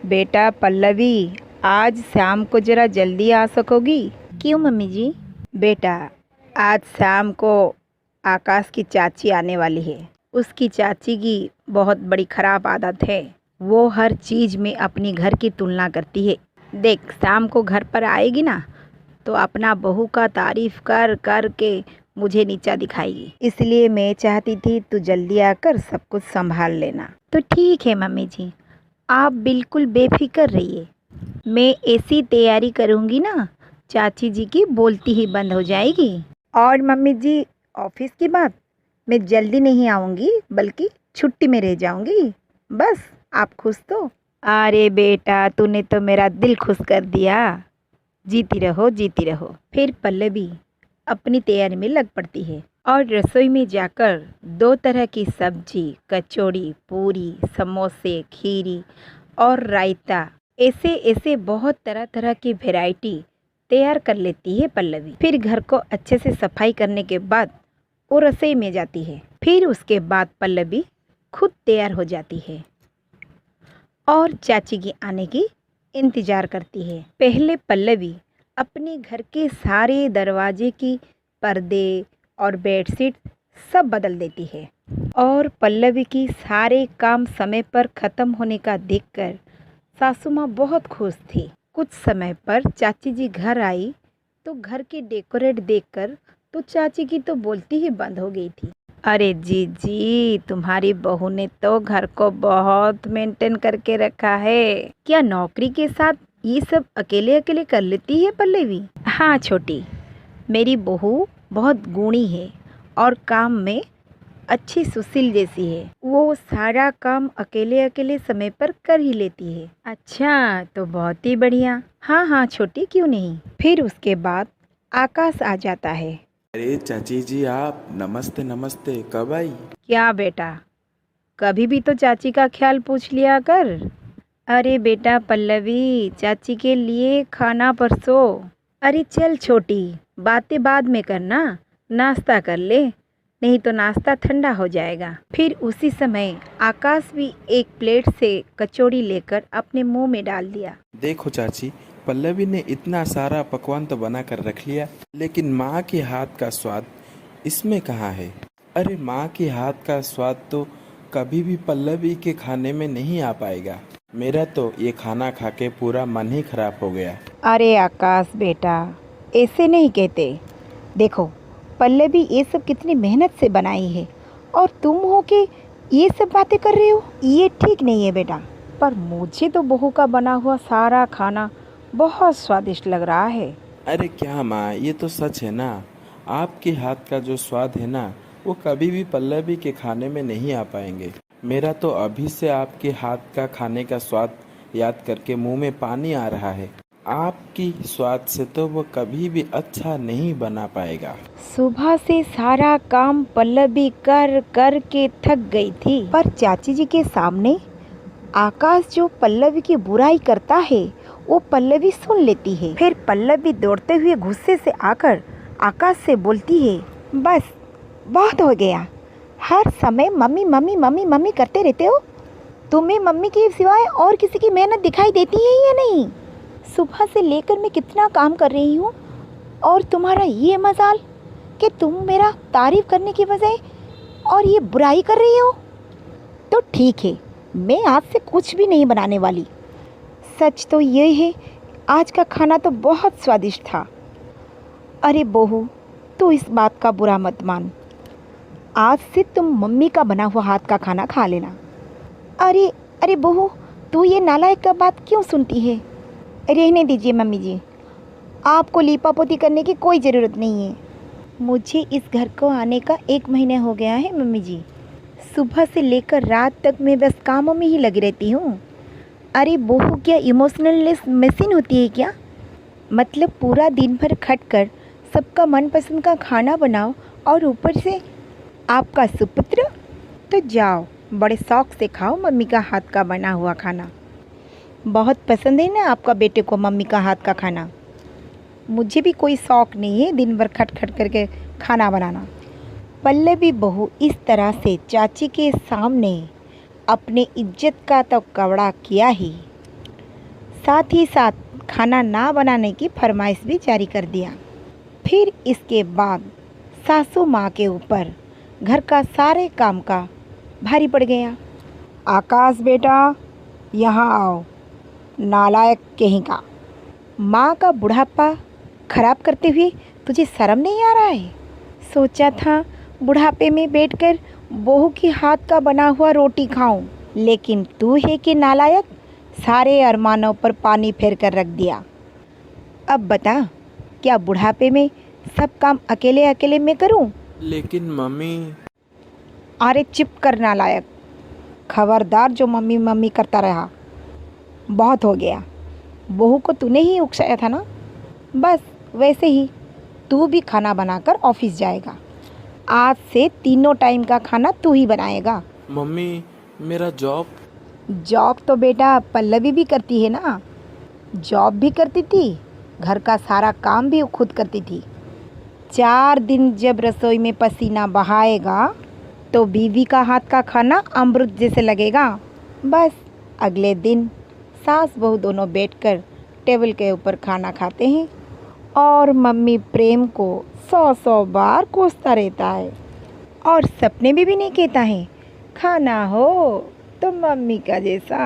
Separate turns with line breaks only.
बेटा पल्लवी, आज शाम को ज़रा जल्दी आ सकोगी?
क्यों मम्मी जी?
बेटा, आज शाम को आकाश की चाची आने वाली है। उसकी चाची की बहुत बड़ी खराब आदत है। वो हर चीज़ में अपनी घर की तुलना करती है। देख, शाम को घर पर आएगी ना तो अपना बहू का तारीफ कर कर के मुझे नीचा दिखाएगी। इसलिए मैं चाहती थी तू जल्दी आकर सब कुछ संभाल लेना।
तो ठीक है मम्मी जी, आप बिल्कुल बेफिक्र रहिए। मैं ऐसी तैयारी करूँगी ना, चाची जी की बोलती ही बंद हो जाएगी।
और मम्मी जी, ऑफिस की बात, मैं जल्दी नहीं आऊँगी बल्कि छुट्टी में रह जाऊँगी। बस आप खुश तो? अरे बेटा, तूने तो मेरा दिल खुश कर दिया। जीती रहो जीती रहो। फिर पल्लवी अपनी तैयारी में लग पड़ती है और रसोई में जाकर 2 तरह की सब्जी, कचौड़ी, पूरी, समोसे, खीरी और रायता, ऐसे ऐसे बहुत तरह तरह की वैरायटी तैयार कर लेती है पल्लवी। फिर घर को अच्छे से सफाई करने के बाद वो रसोई में जाती है। फिर उसके बाद पल्लवी खुद तैयार हो जाती है और चाची की आने की इंतज़ार करती है। पहले पल्लवी अपने घर के सारे दरवाजे की पर्दे और बेडशीट सब बदल देती है और पल्लवी की सारे काम समय पर ख़त्म होने का देखकर सासू माँ बहुत खुश थी। कुछ समय पर चाची जी घर आई तो घर की डेकोरेट देखकर तो चाची की तो बोलती ही बंद हो गई थी। अरे जी, तुम्हारी बहू ने तो घर को बहुत मेंटेन करके रखा है। क्या नौकरी के साथ ये सब अकेले अकेले कर लेती है पल्लवी? हाँ छोटी, मेरी बहू बहुत गुणी है और काम में अच्छी सुशील जैसी है। वो सारा काम अकेले अकेले समय पर कर ही लेती है। अच्छा, तो बहुत ही बढ़िया। हाँ हाँ छोटी, क्यों नहीं। फिर उसके बाद आकाश आ जाता है।
अरे चाची जी, आप नमस्ते नमस्ते, कब आई?
क्या बेटा, कभी भी तो चाची का ख्याल पूछ लिया कर। अरे बेटा पल्लवी, चाची के लिए खाना परसो। अरे चल छोटी, बातें बाद में करना, नाश्ता कर ले, नहीं तो नाश्ता ठंडा हो जाएगा। फिर उसी समय आकाश भी एक प्लेट से कचौड़ी लेकर अपने मुंह में डाल दिया।
देखो चाची, पल्लवी ने इतना सारा पकवान तो बना कर रख लिया, लेकिन माँ के हाथ का स्वाद इसमें कहाँ है? अरे माँ के हाथ का स्वाद तो कभी भी पल्लवी के खाने में नहीं आ पाएगा। मेरा तो ये खाना खा के पूरा मन ही खराब हो गया।
अरे आकाश बेटा, ऐसे नहीं कहते। देखो, पल्लवी ये सब कितनी मेहनत से बनाई है और तुम हो के ये सब बातें कर रहे हो। ये ठीक नहीं है बेटा। पर मुझे तो बहू का बना हुआ सारा खाना बहुत स्वादिष्ट लग रहा है।
अरे क्या माँ, ये तो सच है ना। आपके हाथ का जो स्वाद है ना, वो कभी भी पल्लवी के खाने में नहीं आ पाएंगे। मेरा तो अभी से आपके हाथ का खाने का स्वाद याद करके मुंह में पानी आ रहा है। आपकी स्वाद से तो वो कभी भी अच्छा नहीं बना पाएगा।
सुबह से सारा काम पल्लवी कर कर के थक गई थी, पर चाची जी के सामने आकाश जो पल्लवी की बुराई करता है वो पल्लवी सुन लेती है। फिर पल्लवी दौड़ते हुए गुस्से से आकर आकाश से बोलती है, बस बहुत हो गया। हर समय मम्मी मम्मी मम्मी मम्मी करते रहते हो। तुम्हें मम्मी के सिवाय और किसी की मेहनत दिखाई देती है या नहीं? सुबह से लेकर मैं कितना काम कर रही हूँ और तुम्हारा ये मजाल कि तुम मेरा तारीफ करने की बजाय और ये बुराई कर रही हो। तो ठीक है, मैं आज से कुछ भी नहीं बनाने वाली। सच तो ये है, आज का खाना तो बहुत स्वादिष्ट था। अरे बहू, तू इस बात का बुरा मत मान। आज से तुम मम्मी का बना हुआ हाथ का खाना खा लेना। अरे अरे बहू, तू ये नालायक का बात क्यों सुनती है? रहने दीजिए मम्मी जी, आपको लीपापोती करने की कोई ज़रूरत नहीं है। मुझे इस घर को आने का 1 महीना हो गया है मम्मी जी। सुबह से लेकर रात तक मैं बस कामों में ही लगी रहती हूँ। अरे बहू क्या इमोशनललेस मशीन होती है क्या? मतलब पूरा दिन भर खट कर सबका मनपसंद का खाना बनाओ और ऊपर से आपका सुपुत्र? तो जाओ, बड़े शौक से खाओ मम्मी का हाथ का बना हुआ खाना। बहुत पसंद है ना आपका बेटे को मम्मी का हाथ का खाना। मुझे भी कोई शौक़ नहीं है दिन भर खट खट करके खाना बनाना। पल्लवी बहू इस तरह से चाची के सामने अपने इज्जत का तो कवड़ा किया ही,
साथ ही साथ खाना ना बनाने की फरमाइश भी जारी कर दिया। फिर इसके बाद सासू माँ के ऊपर घर का सारे काम का भारी पड़ गया।
आकाश बेटा, यहाँ आओ, नालायक कहीं का।
माँ का बुढ़ापा खराब करते हुए तुझे शर्म नहीं आ रहा है? सोचा था बुढ़ापे में बैठकर बहू की हाथ का बना हुआ रोटी खाऊं, लेकिन तू है कि नालायक, सारे अरमानों पर पानी फेर कर रख दिया। अब बता, क्या बुढ़ापे में सब काम अकेले अकेले मैं करूं?
लेकिन मम्मी।
अरे चुप कर नालायक, खबरदार जो मम्मी मम्मी करता रहा। बहुत हो गया,
बहू को तूने ही उकसाया था ना, बस वैसे ही तू भी खाना बनाकर ऑफिस जाएगा। आज से तीनों टाइम का खाना तू ही बनाएगा।
मम्मी, मेरा जॉब।
जॉब तो बेटा पल्लवी भी करती है ना, जॉब भी करती थी, घर का सारा काम भी खुद करती थी। 4 दिन जब रसोई में पसीना बहाएगा तो बीवी का हाथ का खाना अमृत जैसे लगेगा। बस अगले दिन सास बहू दोनों बैठकर टेबल के ऊपर खाना खाते हैं और मम्मी प्रेम को 100 बार कोसता रहता है और सपने में भी नहीं कहता है खाना हो तो मम्मी का जैसा।